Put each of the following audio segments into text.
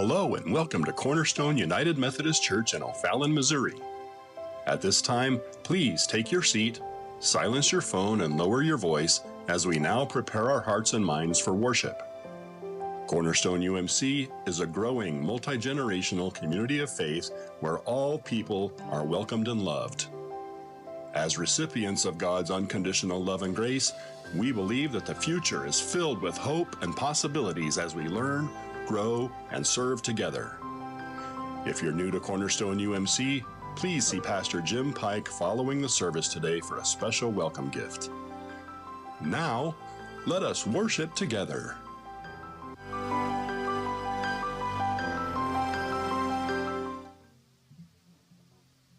Hello and welcome to Cornerstone United Methodist Church in O'Fallon, Missouri. At this time, please take your seat, silence your phone, and lower your voice as we now prepare our hearts and minds for worship. Cornerstone UMC is a growing multi-generational community of faith where all people are welcomed and loved. As recipients of God's unconditional love and grace, we believe that the future is filled with hope and possibilities as we learn, grow, and serve together. If you're new to Cornerstone UMC, please see Pastor Jim Pike following the service today for a special welcome gift. Now, let us worship together.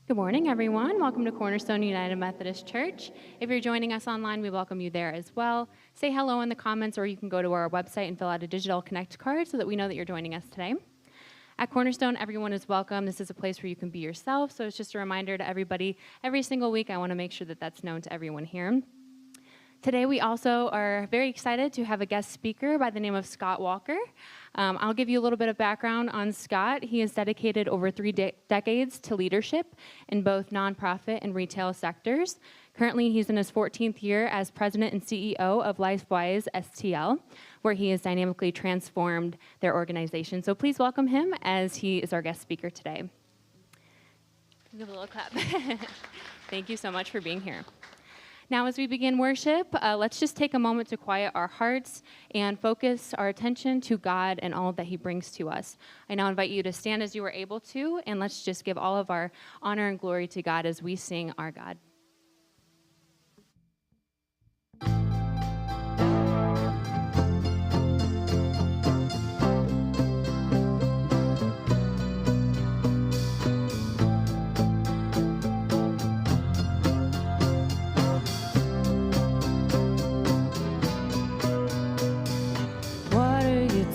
Good morning, everyone. Welcome to Cornerstone United Methodist Church. If you're joining us online, we welcome you there as well. Say hello in the comments, or you can go to our website and fill out a digital Connect card so that we know that you're joining us today. At Cornerstone, everyone is welcome. This is a place where you can be yourself, so it's just a reminder to everybody. Every single week, I want to make sure that that's known to everyone here. Today, we also are very excited to have a guest speaker by the name of Scott Walker. I'll give you a little bit of background on Scott. He has dedicated over 3 decades to leadership in both nonprofit and retail sectors. Currently, he's in his 14th year as president and CEO of LifeWise STL, where he has dynamically transformed their organization. So please welcome him as he is our guest speaker today. Give a little clap. Thank you so much for being here. Now, as we begin worship, let's just take a moment to quiet our hearts and focus our attention to God and all that He brings to us. I now invite you to stand as you are able to, and let's just give all of our honor and glory to God as we sing our God.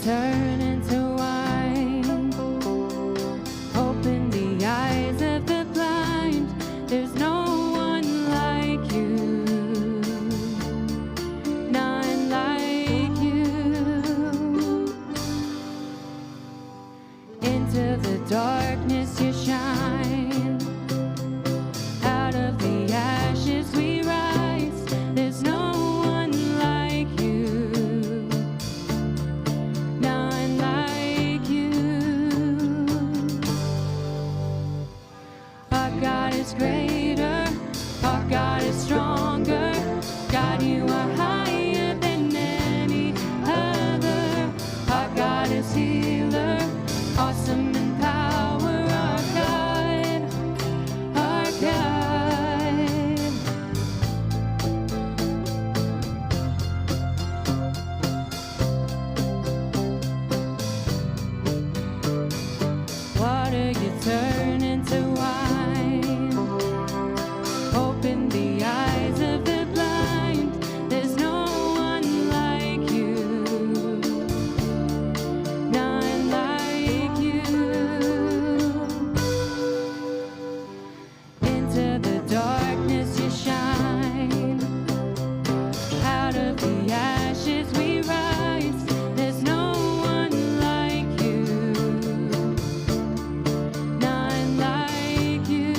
Turn into wine, open the eyes of the blind. There's no one like you, none like you. Into the darkness you shine, out of the ashes we rise. There's no one like you. Greater, our God is stronger. God, you are higher than any other. Our God is healer, awesome in power. Our God, our God. Water you turn into wine. Open the eyes of the blind. There's no one like you, none like you. Into the darkness you shine, out of the ashes we rise. There's no one like you, none like you.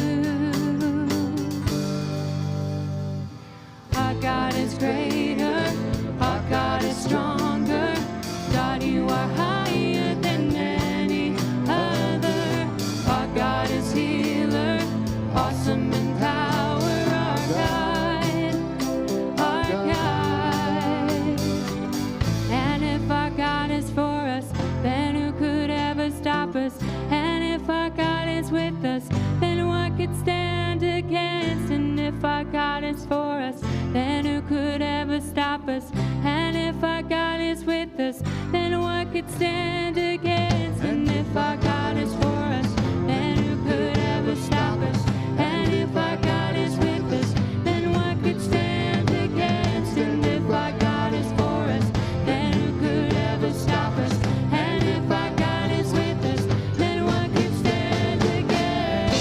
Our God is greater, our God is stronger. God, you are higher than any other. Our God is healer, awesome in power. Our God, our God. And if our God is for us, then who could ever stop us? And if our God is with us, then what could stand against? And if our God is for us, then who could ever stop us? And if our God is with us, then what could stand against? And if our God is for us, then who could ever stop us? And if our God is with us, then what could stand against? And if our God is for us, then who could ever stop us? And if our God is with us, then what could stand against?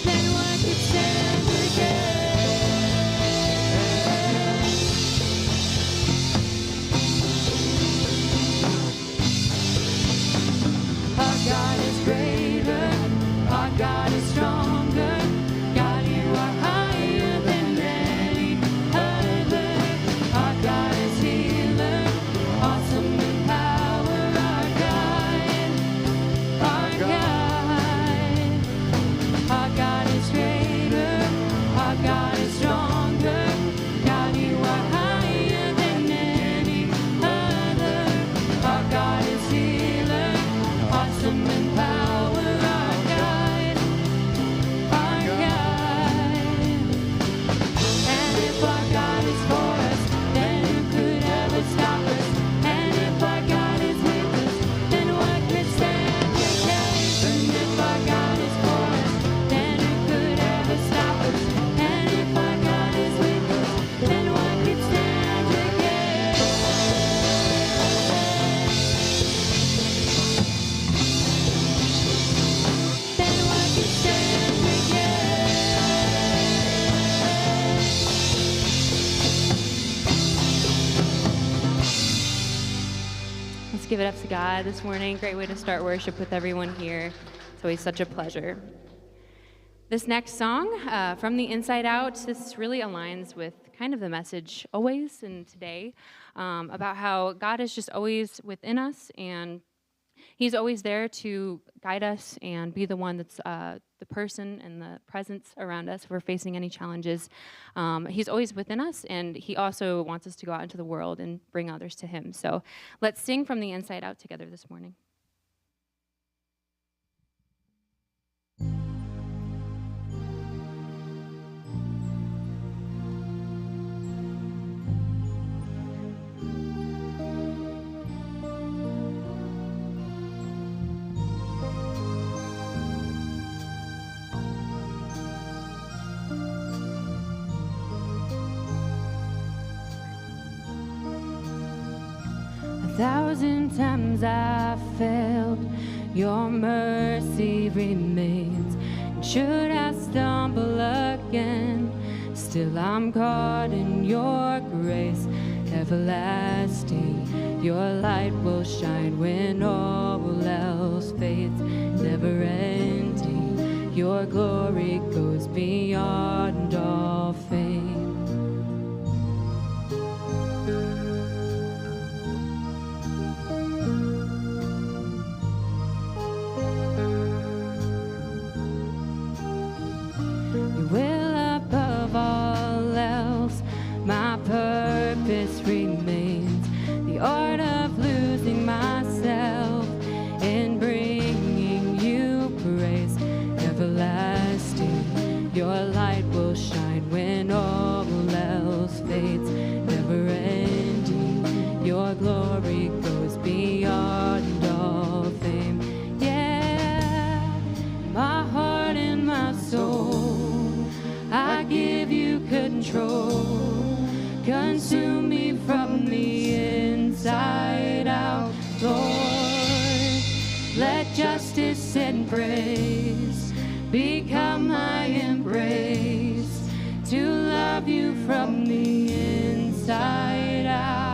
Then what could stand against? give it up to God this morning. Great way to start worship with everyone here. It's always such a pleasure. This next song, From the Inside Out, this really aligns with kind of the message always and today about how God is just always within us, and He's always there to guide us and be the one that's the person and the presence around us if we're facing any challenges. He's always within us, and He also wants us to go out into the world and bring others to Him. So let's sing From the Inside Out together this morning. Thousand times I failed, your mercy remains. And should I stumble again, still I'm caught in your grace. Everlasting, your light will shine when all else fades. Never ending, your glory goes beyond all fame. My purpose remains, the art of losing myself and bringing you praise. Everlasting, your light will shine when all else fades. Never ending, your glory goes beyond all fame. Yeah, my heart and my soul, I give you control. Consume me from the inside out, Lord. Let justice and praise become my embrace, to love you from the inside out.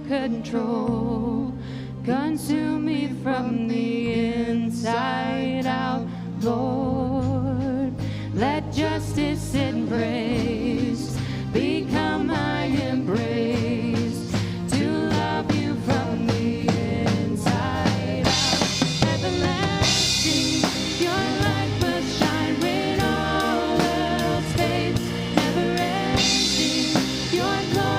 Control, consume me from the inside out, Lord. Let justice and praise become my embrace, to love you from the inside out. Everlasting, your light will shine when all else fades. Never ending, your glory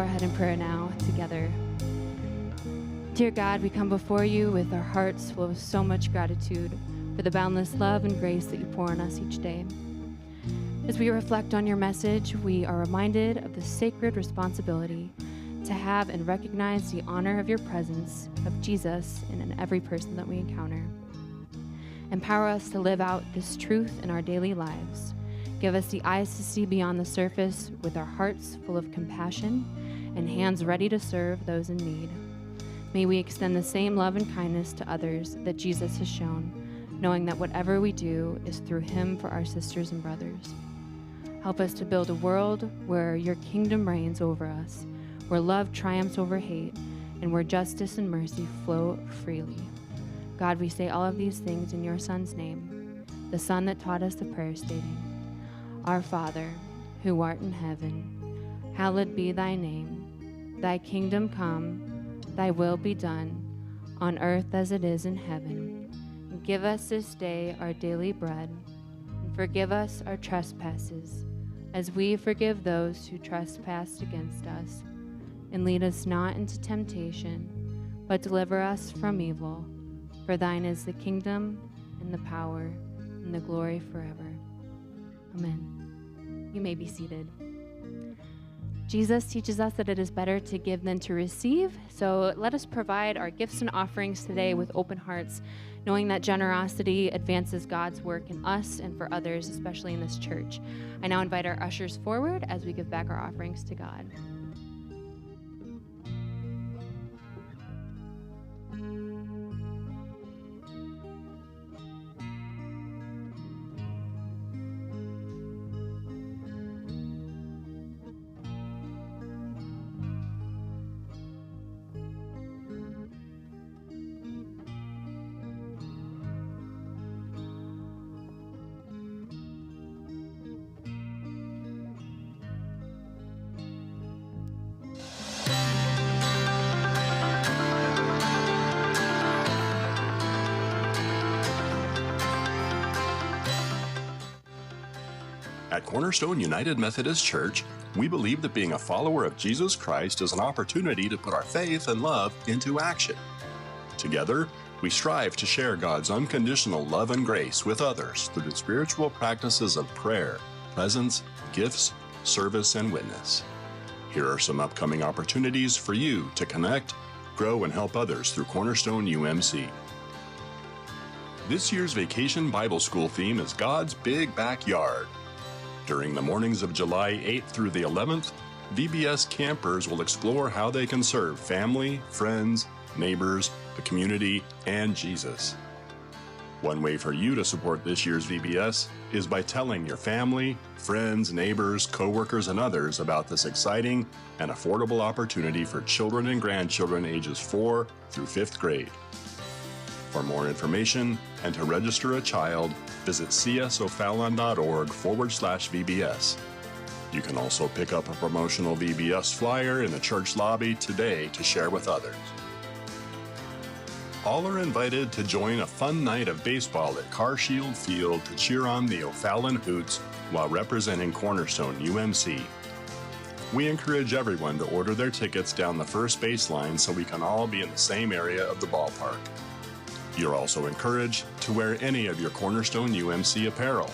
our head in prayer now together. Dear God, we come before you with our hearts full of so much gratitude for the boundless love and grace that you pour on us each day. As we reflect on your message, we are reminded of the sacred responsibility to have and recognize the honor of your presence of Jesus in every person that we encounter. Empower us to live out this truth in our daily lives. Give us the eyes to see beyond the surface with our hearts full of compassion and hands ready to serve those in need. May we extend the same love and kindness to others that Jesus has shown, knowing that whatever we do is through him for our sisters and brothers. Help us to build a world where your kingdom reigns over us, where love triumphs over hate, and where justice and mercy flow freely. God, we say all of these things in your Son's name, the Son that taught us the prayer stating, Our Father, who art in heaven, hallowed be thy name. Thy kingdom come, thy will be done, on earth as it is in heaven. And give us this day our daily bread, and forgive us our trespasses, as we forgive those who trespass against us. And lead us not into temptation, but deliver us from evil. For thine is the kingdom, and the power, and the glory forever. Amen. You may be seated. Jesus teaches us that it is better to give than to receive, so let us provide our gifts and offerings today with open hearts, knowing that generosity advances God's work in us and for others, especially in this church. I now invite our ushers forward as we give back our offerings to God. At Cornerstone United Methodist Church, we believe that being a follower of Jesus Christ is an opportunity to put our faith and love into action. Together, we strive to share God's unconditional love and grace with others through the spiritual practices of prayer, presence, gifts, service, and witness. Here are some upcoming opportunities for you to connect, grow, and help others through Cornerstone UMC. This year's Vacation Bible School theme is God's Big Backyard. During the mornings of July 8th through the 11th, VBS campers will explore how they can serve family, friends, neighbors, the community, and Jesus. One way for you to support this year's VBS is by telling your family, friends, neighbors, coworkers, and others about this exciting and affordable opportunity for children and grandchildren ages 4 through 5th grade. For more information and to register a child, visit csofallon.org/VBS. You can also pick up a promotional VBS flyer in the church lobby today to share with others. All are invited to join a fun night of baseball at CarShield Field to cheer on the O'Fallon Hoots while representing Cornerstone UMC. We encourage everyone to order their tickets down the first baseline so we can all be in the same area of the ballpark. You're also encouraged to wear any of your Cornerstone UMC apparel.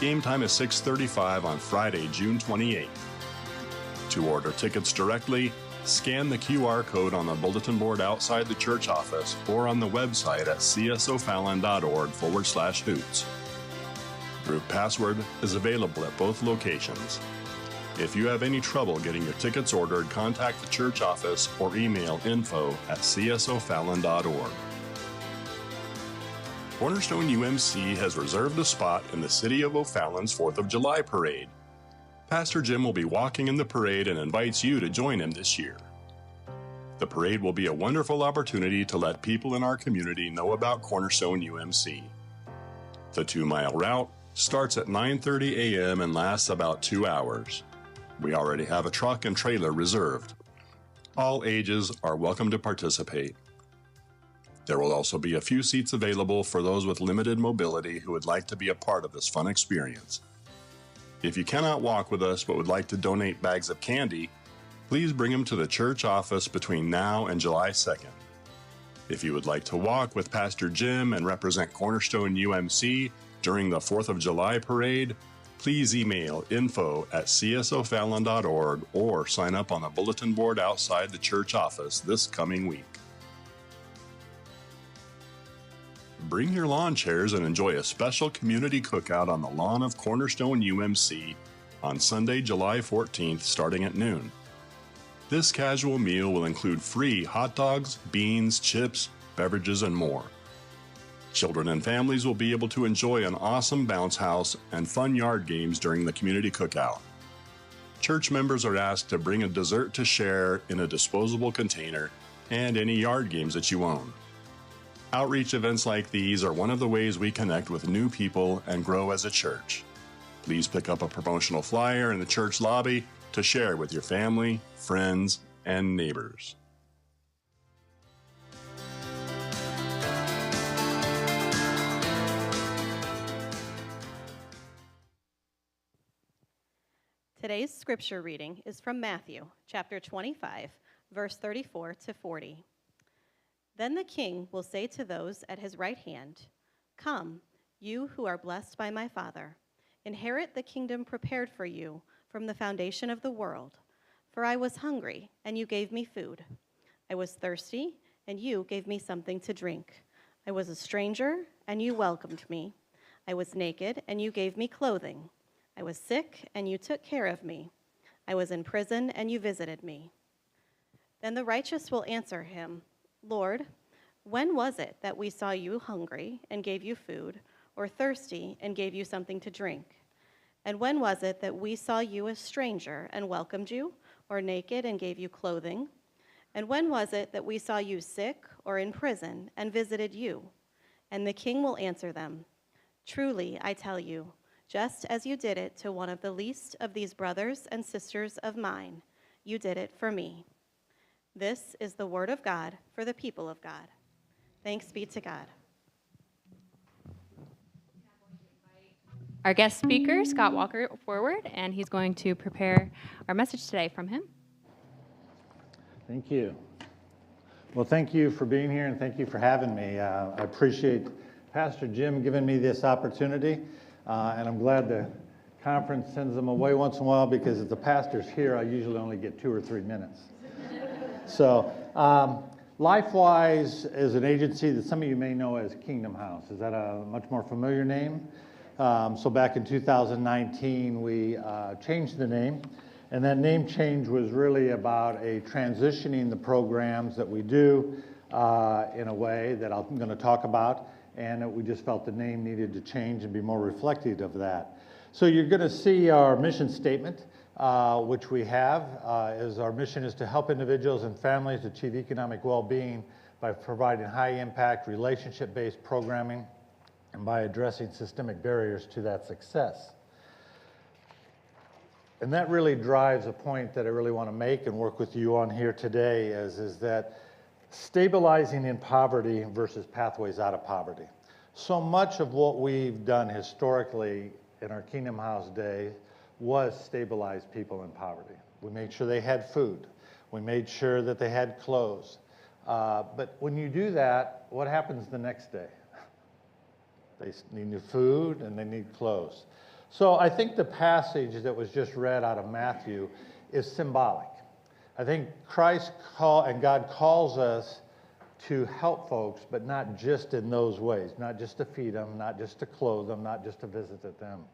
Game time is 6:35 on Friday, June 28th. To order tickets directly, scan the QR code on the bulletin board outside the church office or on the website at csofallon.org/hoots. Group password is available at both locations. If you have any trouble getting your tickets ordered, contact the church office or email info@csofallon.org. Cornerstone UMC has reserved a spot in the City of O'Fallon's 4th of July parade. Pastor Jim will be walking in the parade and invites you to join him this year. The parade will be a wonderful opportunity to let people in our community know about Cornerstone UMC. The 2-mile route starts at 9:30 a.m. and lasts about 2 hours. We already have a truck and trailer reserved. All ages are welcome to participate. There will also be a few seats available for those with limited mobility who would like to be a part of this fun experience. If you cannot walk with us but would like to donate bags of candy, please bring them to the church office between now and July 2nd. If you would like to walk with Pastor Jim and represent Cornerstone UMC during the 4th of July parade, please email info@csofallon.org or sign up on the bulletin board outside the church office this coming week. Bring your lawn chairs and enjoy a special community cookout on the lawn of Cornerstone UMC on Sunday, July 14th, starting at noon. This casual meal will include free hot dogs, beans, chips, beverages, and more. Children and families will be able to enjoy an awesome bounce house and fun yard games during the community cookout. Church members are asked to bring a dessert to share in a disposable container and any yard games that you own. Outreach events like these are one of the ways we connect with new people and grow as a church. Please pick up a promotional flyer in the church lobby to share with your family, friends, and neighbors. Today's scripture reading is from Matthew, chapter 25, verse 34 to 40. Then the king will say to those at his right hand, "Come, you who are blessed by my Father, inherit the kingdom prepared for you from the foundation of the world. For I was hungry, and you gave me food. I was thirsty, and you gave me something to drink. I was a stranger, and you welcomed me. I was naked, and you gave me clothing. I was sick, and you took care of me. I was in prison, and you visited me." Then the righteous will answer him, "Lord, when was it that we saw you hungry and gave you food, or thirsty and gave you something to drink? And when was it that we saw you a stranger and welcomed you, or naked and gave you clothing? And when was it that we saw you sick or in prison and visited you?" And the king will answer them, "Truly, I tell you, just as you did it to one of the least of these brothers and sisters of mine, you did it for me." This is the word of God for the people of God. Thanks be to God. Our guest speaker, Scott Walker, forward, and he's going to prepare our message today from him. Thank you. Well, thank you for being here, and thank you for having me. I appreciate Pastor Jim giving me this opportunity, and I'm glad the conference sends them away once in a while, because if the pastor's here, I usually only get 2 or 3 minutes. So, LifeWise is an agency that some of you may know as Kingdom House. Is that a much more familiar name? So back in 2019, we changed the name, and that name change was really about transitioning the programs that we do in a way that I'm going to talk about, and we just felt the name needed to change and be more reflective of that. So you're going to see our mission statement, which we have, is our mission is to help individuals and families achieve economic well-being by providing high-impact, relationship-based programming and by addressing systemic barriers to that success. And that really drives a point that I really want to make and work with you on here today is that stabilizing in poverty versus pathways out of poverty. So much of what we've done historically in our Kingdom House day was stabilize people in poverty. We made sure they had food. We made sure that they had clothes. But when you do that, what happens the next day? They need new food and they need clothes. So I think the passage that was just read out of Matthew is symbolic. I think Christ and God calls us to help folks, but not just in those ways, not just to feed them, not just to clothe them, not just to visit them.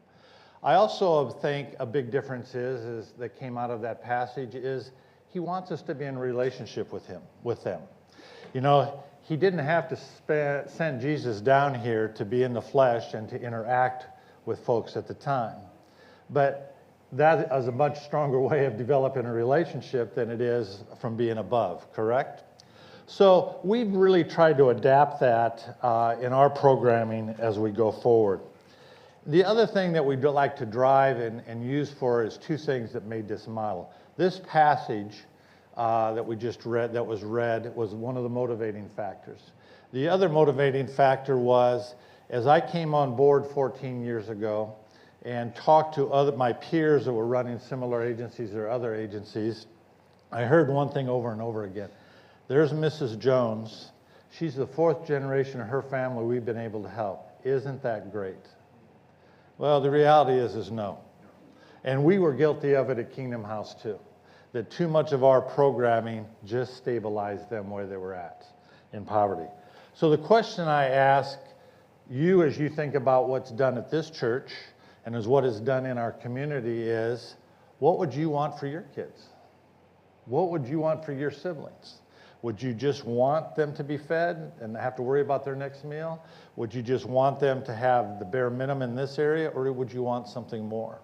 I also think a big difference is that came out of that passage is he wants us to be in a relationship with them. You know, he didn't have to send Jesus down here to be in the flesh and to interact with folks at the time. But that is a much stronger way of developing a relationship than it is from being above, correct? So we've really tried to adapt that in our programming as we go forward. The other thing that we'd like to drive and use for is 2 things that made this model. This passage that we just read, was one of the motivating factors. The other motivating factor was, as I came on board 14 years ago and talked to my peers that were running similar agencies or other agencies, I heard one thing over and over again. There's Mrs. Jones. She's the 4th generation of her family we've been able to help. Isn't that great? Well, the reality is no. And we were guilty of it at Kingdom House too. That too much of our programming just stabilized them where they were at, in poverty. So the question I ask you as you think about what's done at this church and as what is done in our community is, what would you want for your kids? What would you want for your siblings? Would you just want them to be fed and have to worry about their next meal? Would you just want them to have the bare minimum in this area, or would you want something more?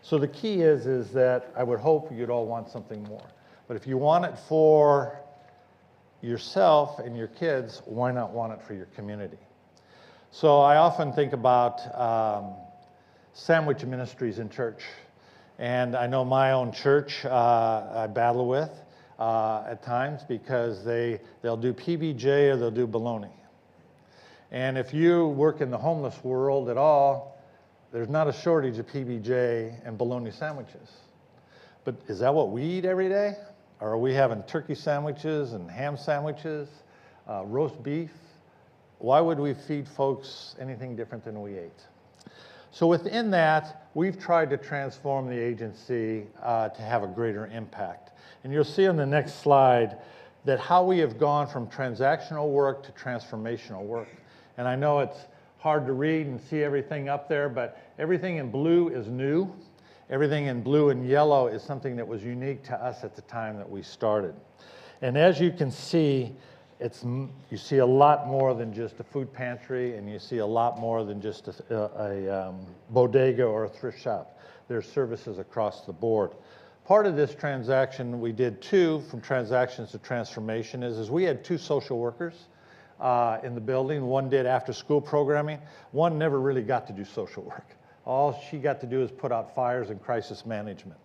So the key is that I would hope you'd all want something more. But if you want it for yourself and your kids, why not want it for your community? So I often think about sandwich ministries in church. And I know my own church I battle with at times because they'll do PBJ or they'll do bologna. And if you work in the homeless world at all, there's not a shortage of PBJ and bologna sandwiches. But is that what we eat every day? Or are we having turkey sandwiches and ham sandwiches, roast beef? Why would we feed folks anything different than we ate? So within that, we've tried to transform the agency to have a greater impact. And you'll see on the next slide that how we have gone from transactional work to transformational work. And I know it's hard to read and see everything up there, but everything in blue is new. Everything in blue and yellow is something that was unique to us at the time that we started. And as you can see, you see a lot more than just a food pantry, and you see a lot more than just a bodega or a thrift shop. There's services across the board. Part of this transaction we did too, from transactions to transformation, is we had 2 social workers in the building. One did after school programming. One never really got to do social work. All she got to do is put out fires and crisis management.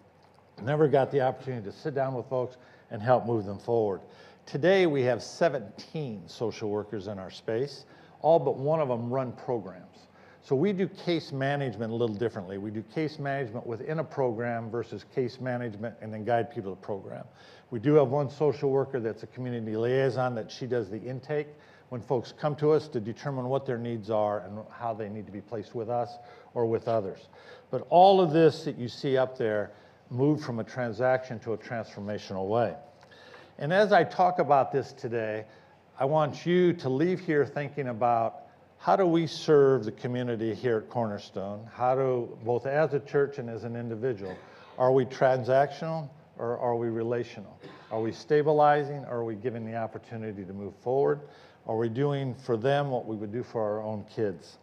Never got the opportunity to sit down with folks and help move them forward. Today we have 17 social workers in our space. All but one of them run programs. So we do case management a little differently. We do case management within a program versus case management and then guide people to the program. We do have one social worker that's a community liaison that she does the intake when folks come to us to determine what their needs are and how they need to be placed with us or with others. But all of this that you see up there moved from a transaction to a transformational way. And as I talk about this today, I want you to leave here thinking about how do we serve the community here at Cornerstone? How do, both as a church and as an individual, are we transactional or are we relational? Are we stabilizing or are we giving the opportunity to move forward? Are we doing for them what we would do for our own kids?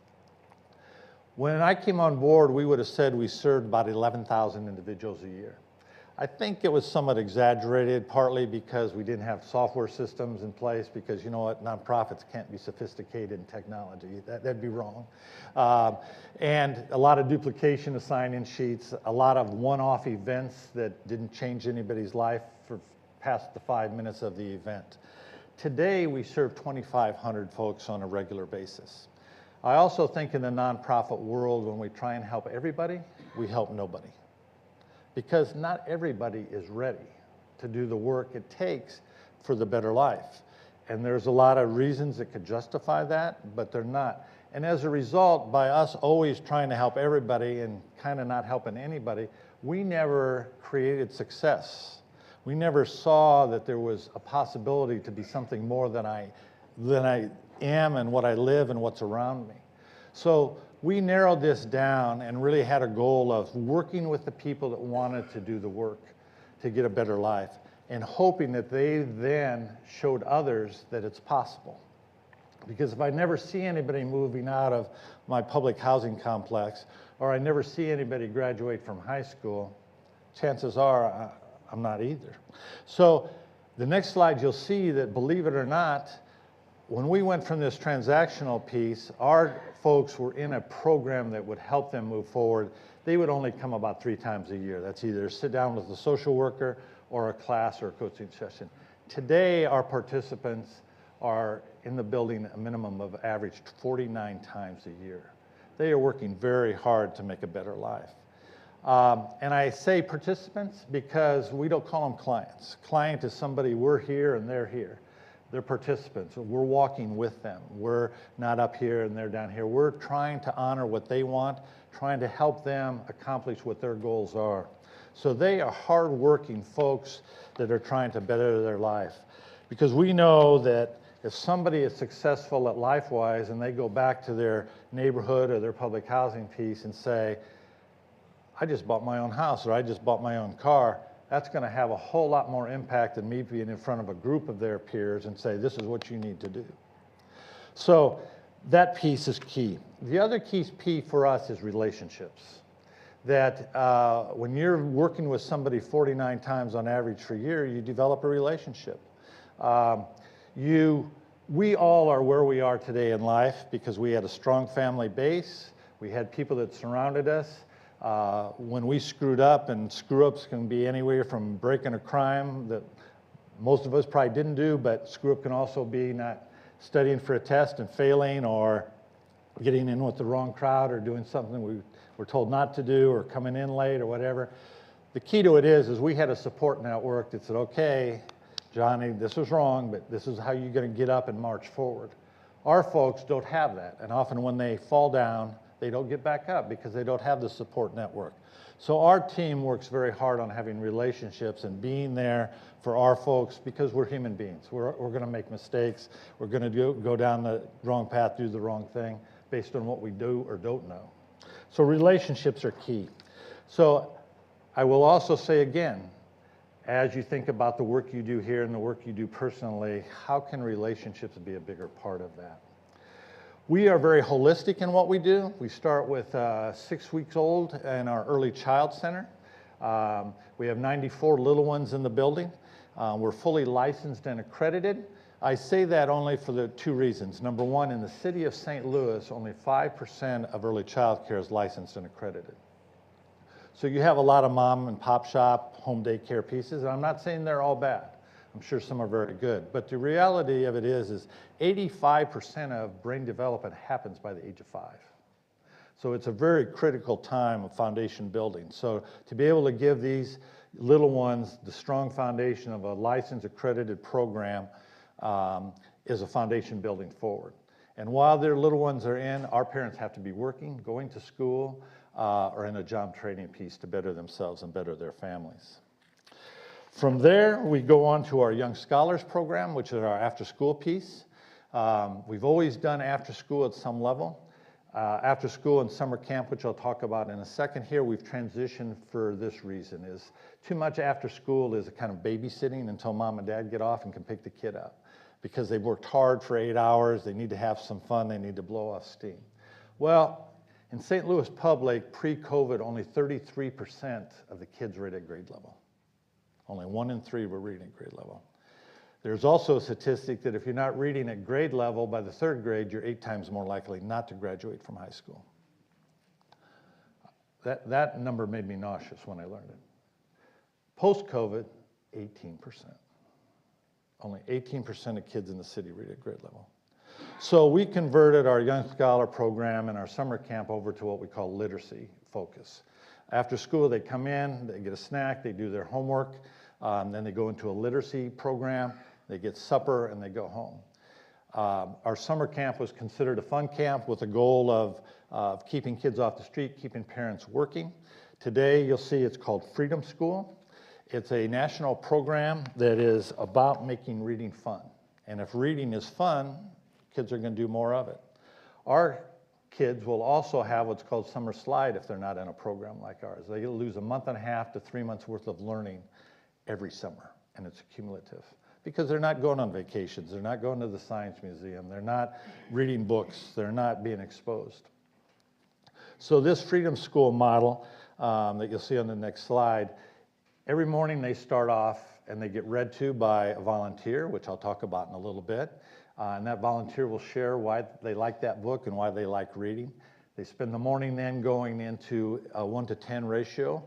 When I came on board, we would have said we served about 11,000 individuals a year. I think it was somewhat exaggerated, partly because we didn't have software systems in place, because you know what, nonprofits can't be sophisticated in technology. That'd be wrong. And a lot of duplication of sign-in sheets, a lot of one-off events that didn't change anybody's life for past the 5 minutes of the event. Today, we serve 2,500 folks on a regular basis. I also think in the nonprofit world, when we try and help everybody, we help nobody. Because not everybody is ready to do the work it takes for the better life. And there's a lot of reasons that could justify that, but they're not. And as a result, by us always trying to help everybody and kind of not helping anybody, we never created success. We never saw that there was a possibility to be something more than I am and what I live and what's around me. So we narrowed this down and really had a goal of working with the people that wanted to do the work to get a better life and hoping that they then showed others that it's possible. Because if I never see anybody moving out of my public housing complex, or I never see anybody graduate from high school, chances are I'm not either. So the next slide, you'll see that, believe it or not, when we went from this transactional piece, our folks were in a program that would help them move forward. They would only come about 3 times a year. That's either sit down with a social worker or a class or a coaching session. Today, our participants are in the building a minimum of average 49 times a year. They are working very hard to make a better life. And I say participants because we don't call them clients. Client is somebody, we're here and they're here. They're participants. We're walking with them. We're not up here and they're down here. We're trying to honor what they want, trying to help them accomplish what their goals are. So they are hardworking folks that are trying to better their life. Because we know that if somebody is successful at LifeWise and they go back to their neighborhood or their public housing piece and say, I just bought my own house or I just bought my own car, that's going to have a whole lot more impact than me being in front of a group of their peers and say, this is what you need to do. So that piece is key. The other key for us is relationships. That when you're working with somebody 49 times on average per year, you develop a relationship. We all are where we are today in life because we had a strong family base. We had people that surrounded us. When we screwed up, and screw-ups can be anywhere from breaking a crime that most of us probably didn't do, but screw-up can also be not studying for a test and failing, or getting in with the wrong crowd, or doing something we were told not to do, or coming in late, or whatever. The key to it is we had a support network that said, okay, Johnny, this was wrong, but this is how you're going to get up and march forward. Our folks don't have that, and often when they fall down, they don't get back up because they don't have the support network. So our team works very hard on having relationships and being there for our folks because we're human beings. We're going to make mistakes. We're going to go down the wrong path, do the wrong thing based on what we do or don't know. So relationships are key. So I will also say again, as you think about the work you do here and the work you do personally, how can relationships be a bigger part of that? We are very holistic in what we do. We start with 6 weeks old in our early child center. We have 94 little ones in the building. We're fully licensed and accredited. I say that only for the two reasons. Number one, in the city of St. Louis, only 5% of early child care is licensed and accredited. So you have a lot of mom and pop shop, home daycare pieces, and I'm not saying they're all bad. I'm sure some are very good. But the reality of it is 85% of brain development happens by the age of 5. So it's a very critical time of foundation building. So to be able to give these little ones the strong foundation of a licensed accredited program is a foundation building forward. And while their little ones are in, our parents have to be working, going to school, or in a job training piece to better themselves and better their families. From there, we go on to our Young Scholars program, which is our after-school piece. We've always done after-school at some level. After-school and summer camp, which I'll talk about in a second here, we've transitioned for this reason, is too much after-school is a kind of babysitting until mom and dad get off and can pick the kid up. Because they've worked hard for 8 hours, they need to have some fun, they need to blow off steam. Well, in St. Louis Public, pre-COVID, only 33% of the kids read at grade level. Only 1 in 3 were reading at grade level. There's also a statistic that if you're not reading at grade level by the 3rd grade, you're 8 times more likely not to graduate from high school. That number made me nauseous when I learned it. Post-COVID, 18%. Only 18% of kids in the city read at grade level. So we converted our Young Scholar program and our summer camp over to what we call literacy focus. After school, they come in, they get a snack, they do their homework, then they go into a literacy program, they get supper, and they go home. Our summer camp was considered a fun camp with a goal of keeping kids off the street, keeping parents working. Today, you'll see it's called Freedom School. It's a national program that is about making reading fun. And if reading is fun, kids are going to do more of it. Our kids will also have what's called summer slide if they're not in a program like ours. They lose a month and a half to 3 months worth of learning every summer, and it's cumulative. Because they're not going on vacations, they're not going to the science museum, they're not reading books, they're not being exposed. So this Freedom School model that you'll see on the next slide, every morning they start off and they get read to by a volunteer, which I'll talk about in a little bit. And that volunteer will share why they like that book and why they like reading. They spend the morning then going into a 1 to 10 ratio,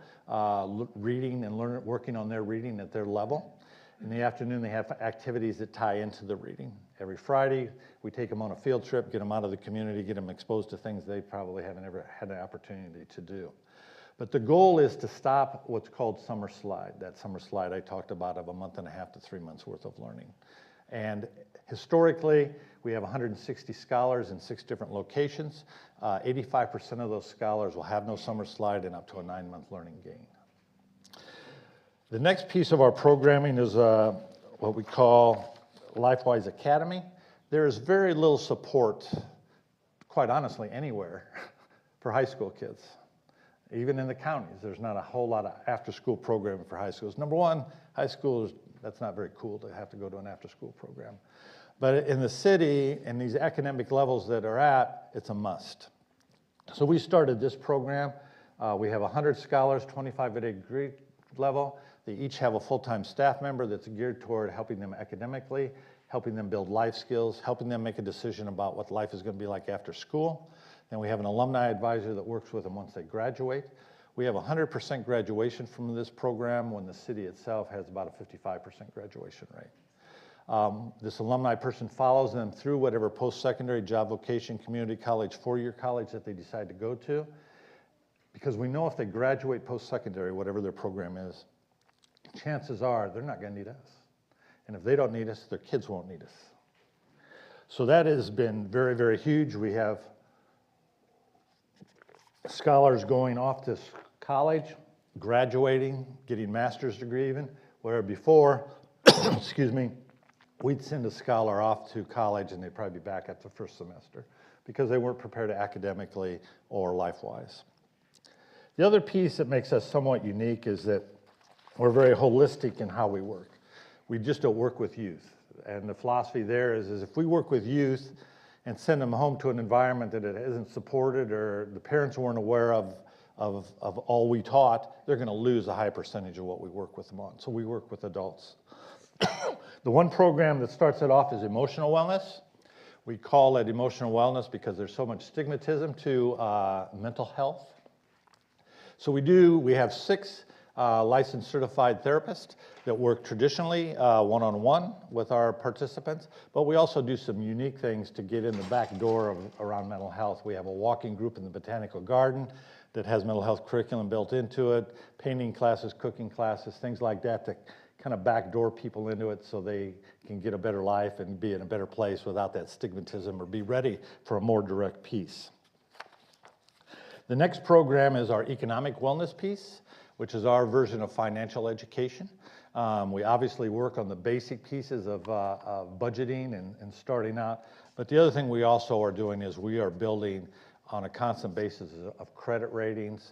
reading and working on their reading at their level. In the afternoon, they have activities that tie into the reading. Every Friday, we take them on a field trip, get them out of the community, get them exposed to things they probably haven't ever had an opportunity to do. But the goal is to stop what's called summer slide, that summer slide I talked about of a month and a half to 3 months worth of learning. And historically, we have 160 scholars in 6 different locations. 85% of those scholars will have no summer slide and up to a 9-month learning gain. The next piece of our programming is what we call LifeWise Academy. There is very little support, quite honestly, anywhere for high school kids. Even in the counties, there's not a whole lot of after-school programming for high schools. Number one, high school that's not very cool to have to go to an after-school program. But in the city, and these academic levels that are at, it's a must. So we started this program. We have 100 scholars, 25 at a degree level. They each have a full-time staff member that's geared toward helping them academically, helping them build life skills, helping them make a decision about what life is going to be like after school. Then we have an alumni advisor that works with them once they graduate. We have 100% graduation from this program when the city itself has about a 55% graduation rate. This alumni person follows them through whatever post-secondary, job vocation, community college, 4-year college that they decide to go to. Because we know if they graduate post-secondary, whatever their program is, chances are they're not going to need us. And if they don't need us, their kids won't need us. So that has been very, very huge. We have scholars going off to college, graduating, getting master's degree even, where before, excuse me, we'd send a scholar off to college and they'd probably be back at the first semester because they weren't prepared academically or life-wise. The other piece that makes us somewhat unique is that we're very holistic in how we work. We just don't work with youth. And the philosophy there is if we work with youth and send them home to an environment that it isn't supported or the parents weren't aware of all we taught, they're going to lose a high percentage of what we work with them on. So we work with adults. The one program that starts it off is emotional wellness. We call it emotional wellness because there's so much stigmatism to mental health. So we have 6 licensed certified therapists that work traditionally one-on-one with our participants, but we also do some unique things to get in the back door around mental health. We have a walking group in the Botanical Garden that has mental health curriculum built into it, painting classes, cooking classes, things like that to kind of backdoor people into it so they can get a better life and be in a better place without that stigmatism or be ready for a more direct piece. The next program is our economic wellness piece, which is our version of financial education. We obviously work on the basic pieces of budgeting and starting out, but the other thing we also are doing is we are building on a constant basis of credit ratings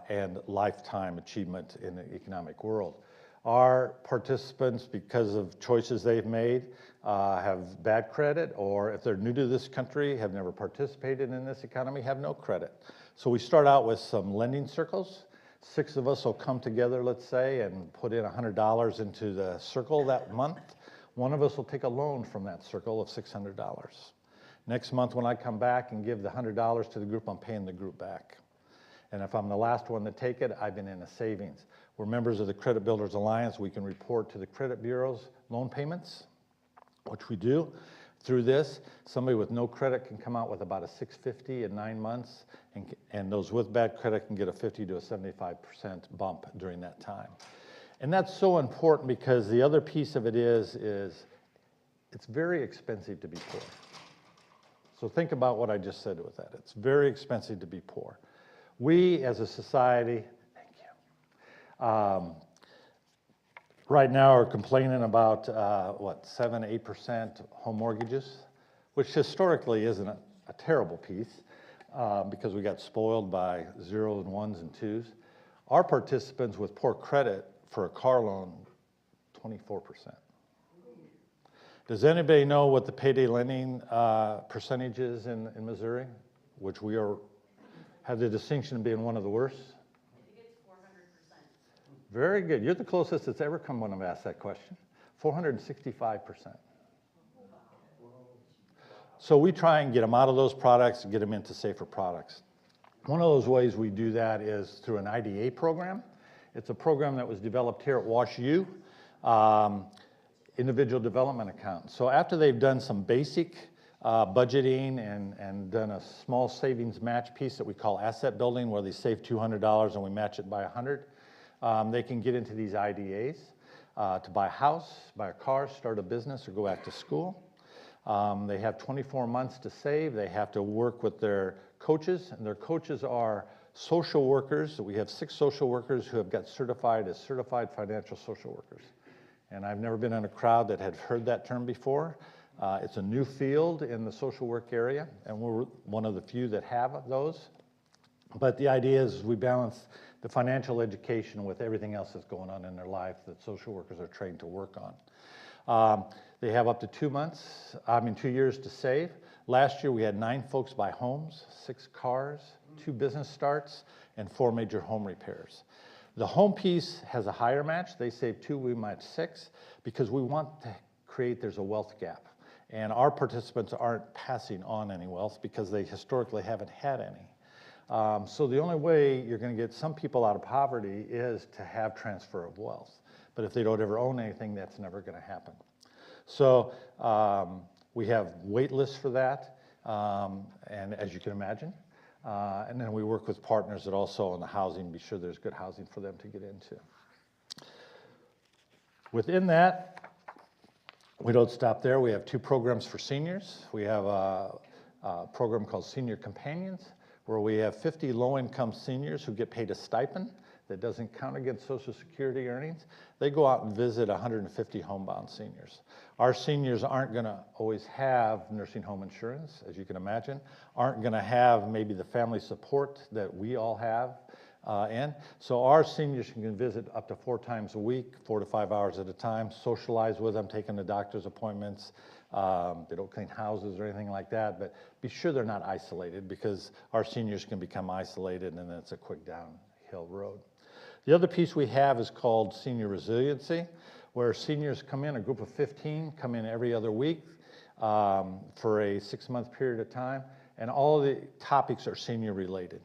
and lifetime achievement in the economic world. Our participants, because of choices they've made, have bad credit, or if they're new to this country, have never participated in this economy, have no credit. So we start out with some lending circles. 6 of us will come together, let's say, and put in $100 into the circle that month. One of us will take a loan from that circle of $600. Next month when I come back and give the $100 to the group, I'm paying the group back. And if I'm the last one to take it, I've been in a savings. We're members of the Credit Builders Alliance. We can report to the credit bureaus loan payments, which we do. Through this, somebody with no credit can come out with about a $650 in 9 months, and those with bad credit can get a 50 to a 75% bump during that time. And that's so important because the other piece of it is it's very expensive to be poor. So think about what I just said with that. It's very expensive to be poor. We as a society, thank you, right now are complaining about, 7-8% home mortgages, which historically isn't a terrible piece because we got spoiled by 0s and 1s and 2s. Our participants with poor credit for a car loan, 24%. Does anybody know what the payday lending percentage is in Missouri, which we have the distinction of being one of the worst? I think it's 400%. Very good. You're the closest that's ever come when I've asked that question. 465%. So we try and get them out of those products and get them into safer products. One of those ways we do that is through an IDA program. It's a program that was developed here at WashU, individual development account. So after they've done some basic budgeting and done a small savings match piece that we call asset building, where they save $200 and we match it by 100. They can get into these IDAs to buy a house, buy a car, start a business, or go back to school. They have 24 months to save. They have to work with their coaches, and their coaches are social workers. We have 6 social workers who have got certified as certified financial social workers. And I've never been in a crowd that had heard that term before. It's a new field in the social work area, and we're one of the few that have those. But the idea is we balance the financial education with everything else that's going on in their life that social workers are trained to work on. They have up to 2 years to save. Last year we had 9 folks buy homes, 6 cars, 2 business starts, and 4 major home repairs. The home piece has a higher match. They save 2, we match 6, because we want to create, there's a wealth gap. And our participants aren't passing on any wealth because they historically haven't had any. So the only way you're going to get some people out of poverty is to have transfer of wealth. But if they don't ever own anything, that's never going to happen. So we have wait lists for that, and as you can imagine. And then we work with partners that also in the housing, be sure there's good housing for them to get into. Within that, we don't stop there. We have 2 programs for seniors. We have a program called Senior Companions, where we have 50 low-income seniors who get paid a stipend that doesn't count against Social Security earnings. They go out and visit 150 homebound seniors. Our seniors aren't going to always have nursing home insurance, as you can imagine, aren't going to have maybe the family support that we all have. So our seniors can visit up to 4 times a week, 4 to 5 hours at a time, socialize with them, take them to doctor's appointments. They don't clean houses or anything like that, but be sure they're not isolated, because our seniors can become isolated and then it's a quick downhill road. The other piece we have is called Senior Resiliency, where seniors come in, a group of 15 come in every other week for a 6-month period of time, and all the topics are senior related.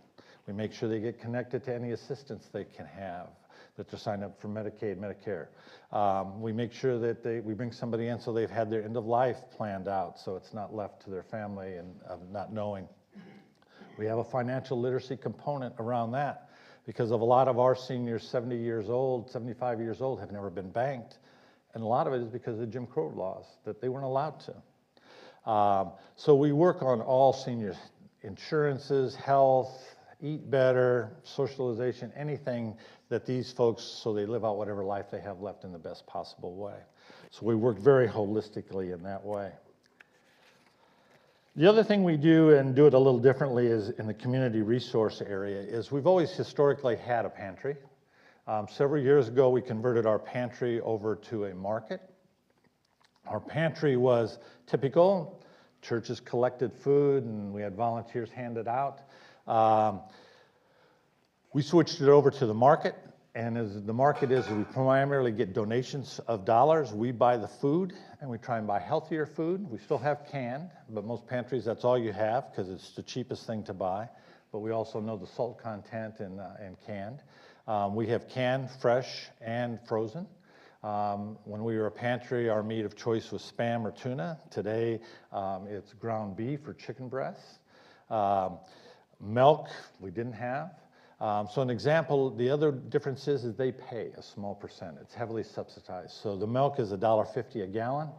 We make sure they get connected to any assistance they can have, that they're signed up for Medicaid, Medicare. We make sure that we bring somebody in so they've had their end of life planned out, so it's not left to their family and of not knowing. We have a financial literacy component around that, because of a lot of our seniors, 70 years old, 75 years old, have never been banked. And a lot of it is because of the Jim Crow laws, that they weren't allowed to. So we work on all seniors, insurances, health, eat better, socialization, anything that these folks, so they live out whatever life they have left in the best possible way. So we work very holistically in that way. The other thing we do, and do it a little differently, is in the community resource area, is we've always historically had a pantry. Several years ago, we converted our pantry over to a market. Our pantry was typical. Churches collected food, and we had volunteers hand it out. We switched it over to the market, and as the market is, we primarily get donations of dollars. We buy the food, and we try and buy healthier food. We still have canned, but most pantries, that's all you have, because it's the cheapest thing to buy. But we also know the salt content in canned. We have canned, fresh, and frozen. When we were a pantry, our meat of choice was Spam or tuna. Today, it's ground beef or chicken breasts. Milk, we didn't have. So an example, the other difference is they pay a small percent. It's heavily subsidized. So the milk is $1.50 a gallon.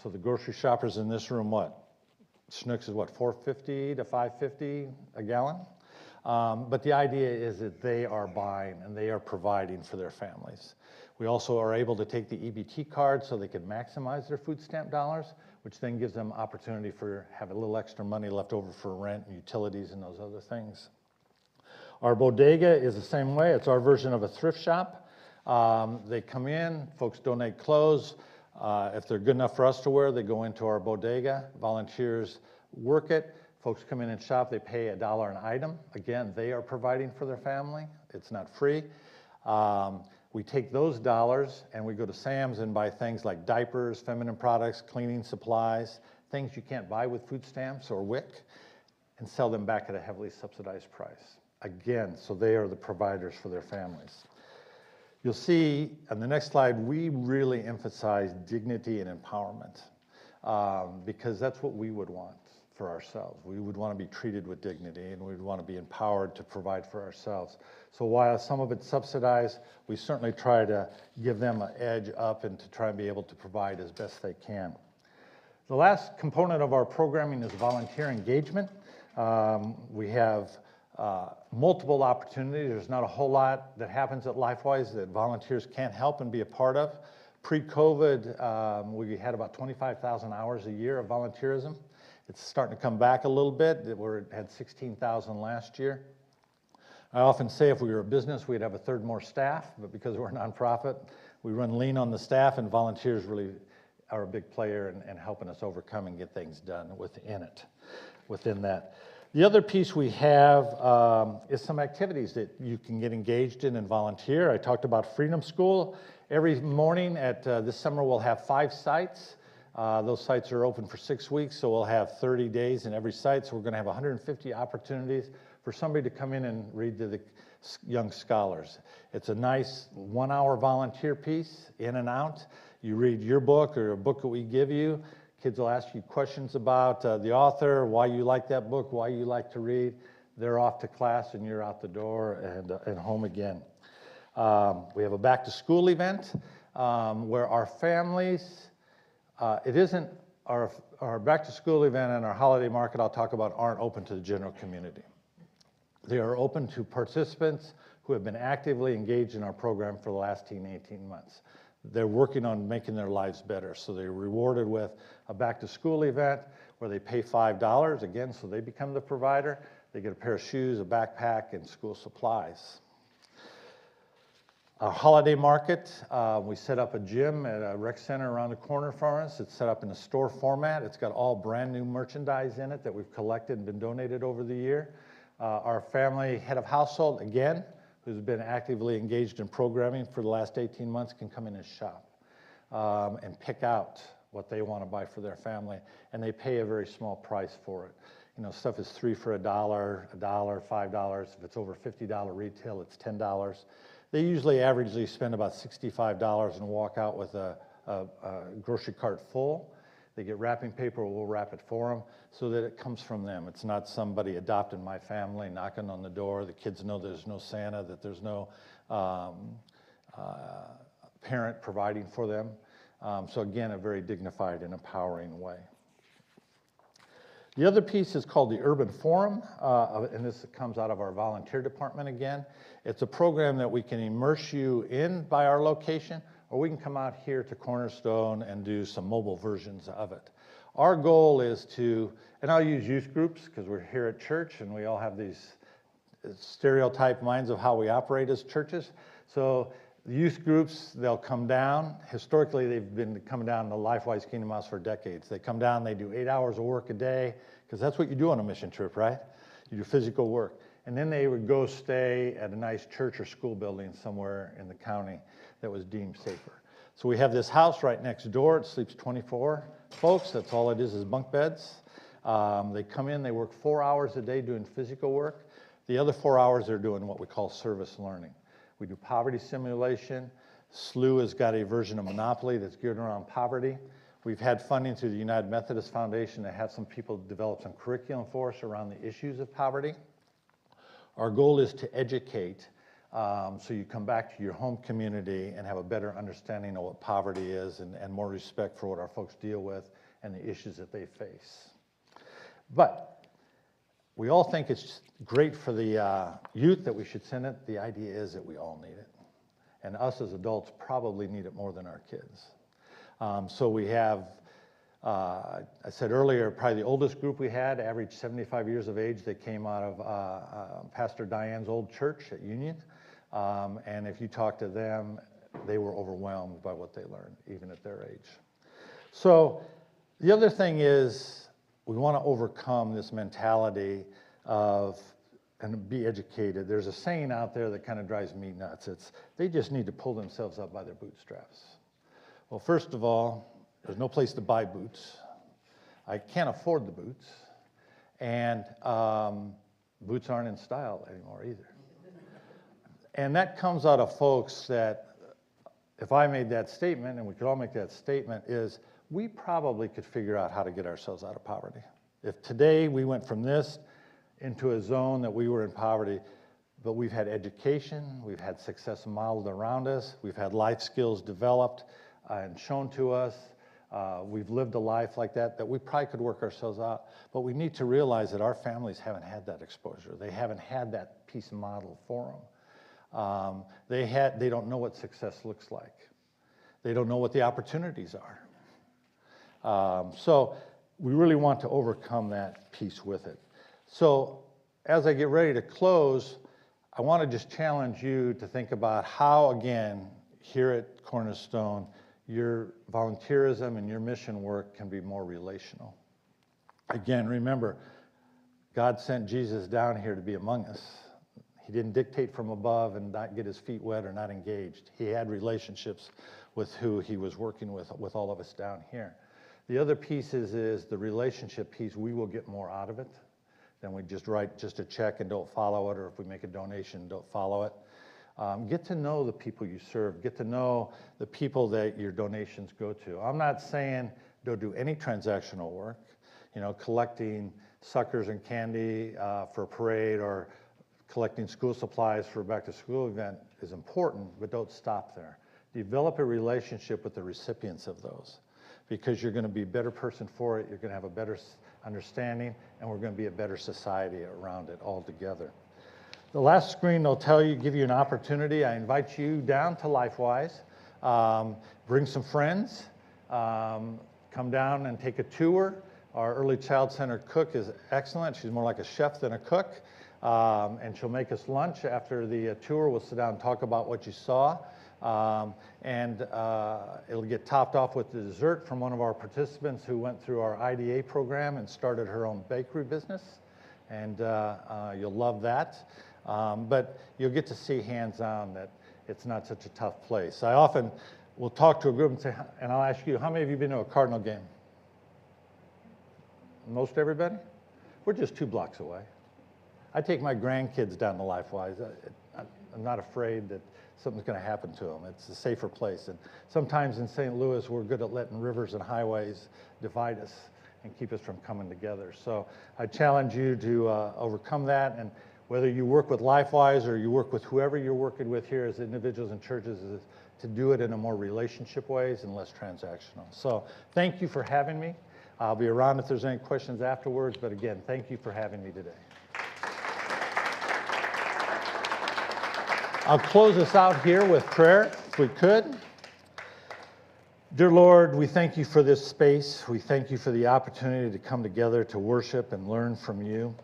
So the grocery shoppers in this room, what? Schnucks is what, $4.50 to $5.50 a gallon? But the idea is that they are buying and they are providing for their families. We also are able to take the EBT card so they can maximize their food stamp dollars, which then gives them opportunity for have a little extra money left over for rent and utilities and those other things. Our bodega is the same way. It's our version of a thrift shop. They come in, folks donate clothes. If they're good enough for us to wear, they go into our bodega. Volunteers work it. Folks come in and shop. They pay $1 an item. Again, they are providing for their family. It's not free. We take those dollars and we go to Sam's and buy things like diapers, feminine products, cleaning supplies, things you can't buy with food stamps or WIC, and sell them back at a heavily subsidized price. Again, so they are the providers for their families. You'll see on the next slide, we really emphasize dignity and empowerment. because that's what we would want for ourselves. We would want to be treated with dignity, and we'd want to be empowered to provide for ourselves. So while some of it's subsidized, we certainly try to give them an edge up and to try and be able to provide as best they can. The last component of our programming is volunteer engagement. We have multiple opportunities. There's not a whole lot that happens at LifeWise that volunteers can't help and be a part of. Pre-COVID, we had about 25,000 hours a year of volunteerism. It's starting to come back a little bit. We had 16,000 last year. I often say if we were a business, we'd have a third more staff, but because we're a nonprofit, we run lean on the staff, and volunteers really are a big player in helping us overcome and get things done within that. The other piece we have is some activities that you can get engaged in and volunteer. I talked about Freedom School. Every morning this summer we'll have 5 sites. Those sites are open for 6 weeks, so we'll have 30 days in every site. So we're going to have 150 opportunities for somebody to come in and read to the young scholars. It's a nice 1-hour volunteer piece, in and out. You read your book or a book that we give you. Kids will ask you questions about the author, why you like that book, why you like to read. They're off to class and you're out the door and home again. We have a back to school event where our families, it isn't our back to school event and our holiday market I'll talk about aren't open to the general community. They are open to participants who have been actively engaged in our program for the last 18 months. They're working on making their lives better. So they're rewarded with a back to school event where they pay $5 again, so they become the provider. They get a pair of shoes, a backpack, and school supplies. Our holiday market, we set up a gym at a rec center around the corner from us. It's set up in a store format. It's got all brand new merchandise in it that we've collected and been donated over the year. Our family head of household, again, who's been actively engaged in programming for the last 18 months, can come in and shop and pick out what they want to buy for their family, and they pay a very small price for it. You know, stuff is $3 for $1, $5. If it's over $50 retail, it's $10. They usually averagely spend about $65 and walk out with a grocery cart full. They get wrapping paper, we'll wrap it for them so that it comes from them. It's not somebody adopting my family, knocking on the door. The kids know there's no Santa, that there's no parent providing for them. So again, a very dignified and empowering way. The other piece is called the Urban Forum, and this comes out of our volunteer department again. It's a program that we can immerse you in by our location, or we can come out here to Cornerstone and do some mobile versions of it. Our goal is to, and I'll use youth groups because we're here at church and we all have these stereotype minds of how we operate as churches. So the youth groups, they'll come down. Historically, they've been coming down to LifeWise Kingdom House for decades. They come down, they do 8 hours of work a day, because that's what you do on a mission trip, right? You do physical work. And then they would go stay at a nice church or school building somewhere in the county that was deemed safer. So we have this house right next door. It sleeps 24 folks. That's all it is bunk beds. They come in, they work 4 hours a day doing physical work. The other 4 hours they're doing what we call service learning. We do poverty simulation. SLU has got a version of Monopoly that's geared around poverty. We've had funding through the United Methodist Foundation to have some people develop some curriculum for us around the issues of poverty. Our goal is to educate so you come back to your home community and have a better understanding of what poverty is and more respect for what our folks deal with and the issues that they face. But we all think it's great for the youth that we should send it. The idea is that we all need it. And us as adults probably need it more than our kids. So we have, I said earlier, probably the oldest group we had, average 75 years of age. They came out of Pastor Diane's old church at Union. And if you talk to them, they were overwhelmed by what they learned, even at their age. So the other thing is we want to overcome this mentality of and be educated. There's a saying out there that kind of drives me nuts. It's they just need to pull themselves up by their bootstraps. Well, first of all, there's no place to buy boots. I can't afford the boots. And boots aren't in style anymore either. And that comes out of folks that, if I made that statement, and we could all make that statement, is we probably could figure out how to get ourselves out of poverty. If today we went from this into a zone that we were in poverty, but we've had education, we've had success modeled around us, we've had life skills developed and shown to us, we've lived a life like that, that we probably could work ourselves out. But we need to realize that our families haven't had that exposure. They haven't had that piece model for them. They don't know what success looks like. They don't know what the opportunities are. So we really want to overcome that piece with it. So as I get ready to close, I want to just challenge you to think about how, again, here at Cornerstone, your volunteerism and your mission work can be more relational. Again, remember, God sent Jesus down here to be among us. He didn't dictate from above and not get his feet wet or not engaged. He had relationships with who he was working with all of us down here. The other piece is the relationship piece. We will get more out of it than we just write just a check and don't follow it, or if we make a donation, don't follow it. Get to know the people you serve. Get to know the people that your donations go to. I'm not saying don't do any transactional work. You know, collecting suckers and candy for a parade or collecting school supplies for a back-to-school event is important, but don't stop there. Develop a relationship with the recipients of those, because you're going to be a better person for it. You're going to have a better understanding, and we're going to be a better society around it all together. The last screen will give you an opportunity. I invite you down to LifeWise. Bring some friends. Come down and take a tour. Our Early Child Center cook is excellent. She's more like a chef than a cook. And she'll make us lunch. After the tour, we'll sit down and talk about what you saw. It'll get topped off with the dessert from one of our participants who went through our IDA program and started her own bakery business. And you'll love that. But you'll get to see hands-on that it's not such a tough place. I often will talk to a group and say, and I'll ask you, how many of you have been to a Cardinal game? Most everybody? We're just 2 blocks away. I take my grandkids down to LifeWise. I'm not afraid that something's going to happen to them. It's a safer place. And sometimes in St. Louis, we're good at letting rivers and highways divide us and keep us from coming together. So I challenge you to overcome that. And whether you work with LifeWise or you work with whoever you're working with here as individuals and churches, is to do it in a more relationship ways and less transactional. So thank you for having me. I'll be around if there's any questions afterwards. But again, thank you for having me today. I'll close us out here with prayer, if we could. Dear Lord, we thank you for this space. We thank you for the opportunity to come together to worship and learn from you.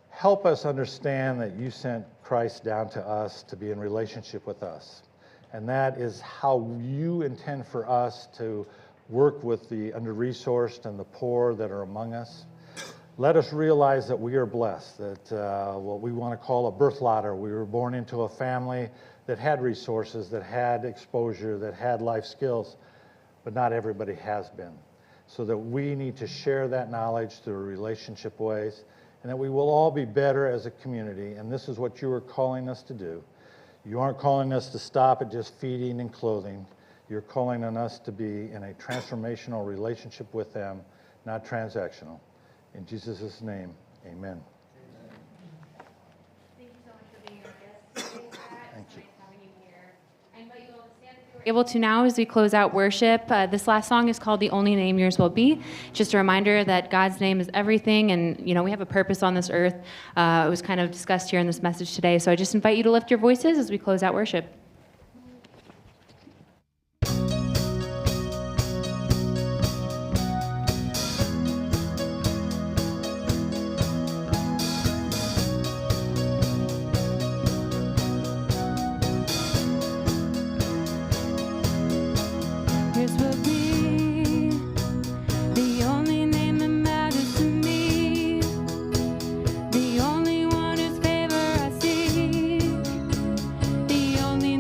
Help us understand that you sent Christ down to us to be in relationship with us. And that is how you intend for us to work with the under-resourced and the poor that are among us. Let us realize that we are blessed, that what we want to call a birth ladder, we were born into a family that had resources, that had exposure, that had life skills, but not everybody has been. So that we need to share that knowledge through relationship ways, and that we will all be better as a community, and this is what you are calling us to do. You aren't calling us to stop at just feeding and clothing. You're calling on us to be in a transformational relationship with them, not transactional. In Jesus' name, amen. Thank you so much for being our guest today, Pat. Thank It's you. nice having you here. I invite you all to stand if you're able to now as we close out worship. This last song is called The Only Name Yours Will Be. Just a reminder that God's name is everything, and we have a purpose on this earth. It was kind of discussed here in this message today. So I just invite you to lift your voices as we close out worship. Yours will be the only name that matters to me, the only one whose favor I seek, the only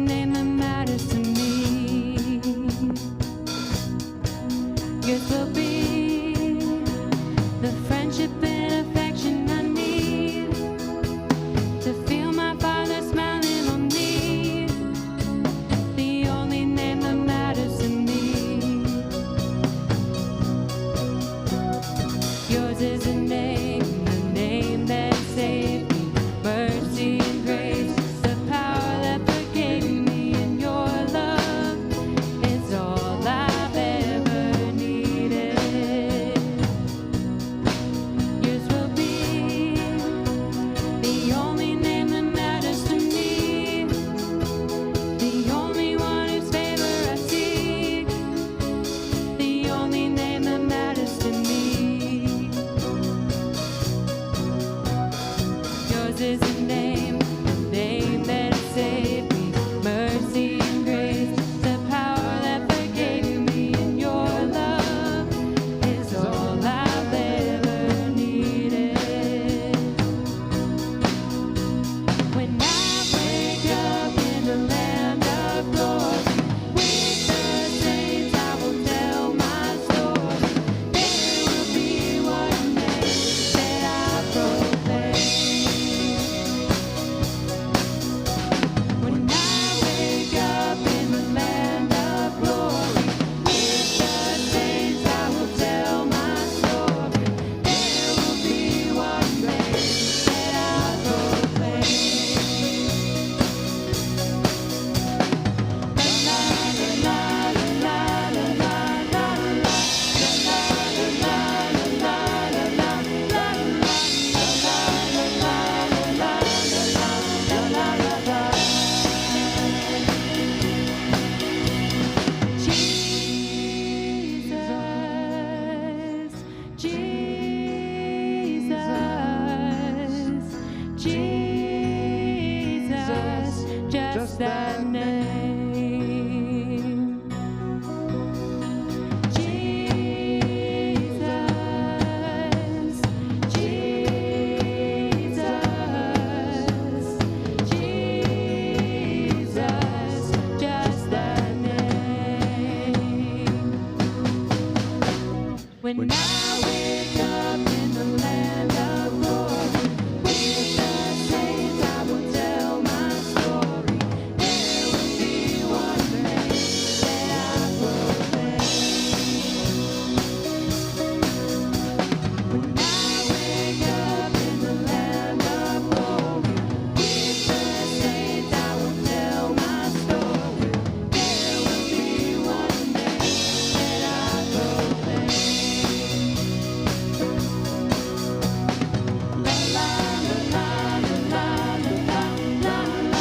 The only name that matters to me, the only one whose favor I seek, the only name that matters to me. Yours is a name that saved me, mercy and grace, the power that forgave me, and your love is all I've ever needed. When I wake up in the land of glory, with the saints I will tell my story. There will be one name that I proclaim. When I wake up in the land of glory, with the saints I will tell my story. There will be one name that I proclaim. Jesus, just that name. Jesus, just that name. When I wake up in the land of glory, with the saints I will tell my story. There will be one name that I proclaim. When I wake up in the land of glory, with the saints I will tell my story. There will be one name that I proclaim. La la la la la la la la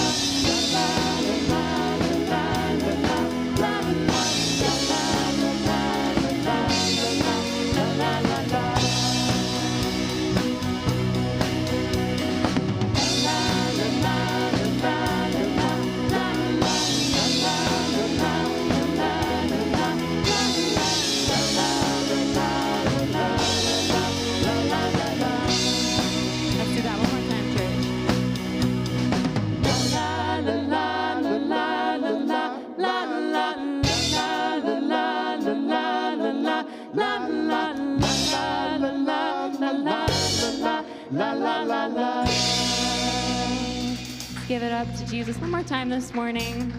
Let's do that one more time, church. Let's give it up to Jesus one more time this morning.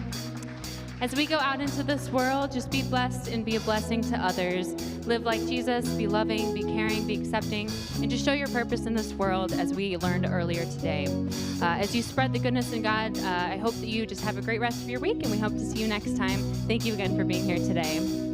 As we go out into this world, just be blessed and be a blessing to others. Live like Jesus, be loving, be caring, be accepting, and just show your purpose in this world as we learned earlier today. As you spread the goodness in God, I hope that you just have a great rest of your week, and we hope to see you next time. Thank you again for being here today.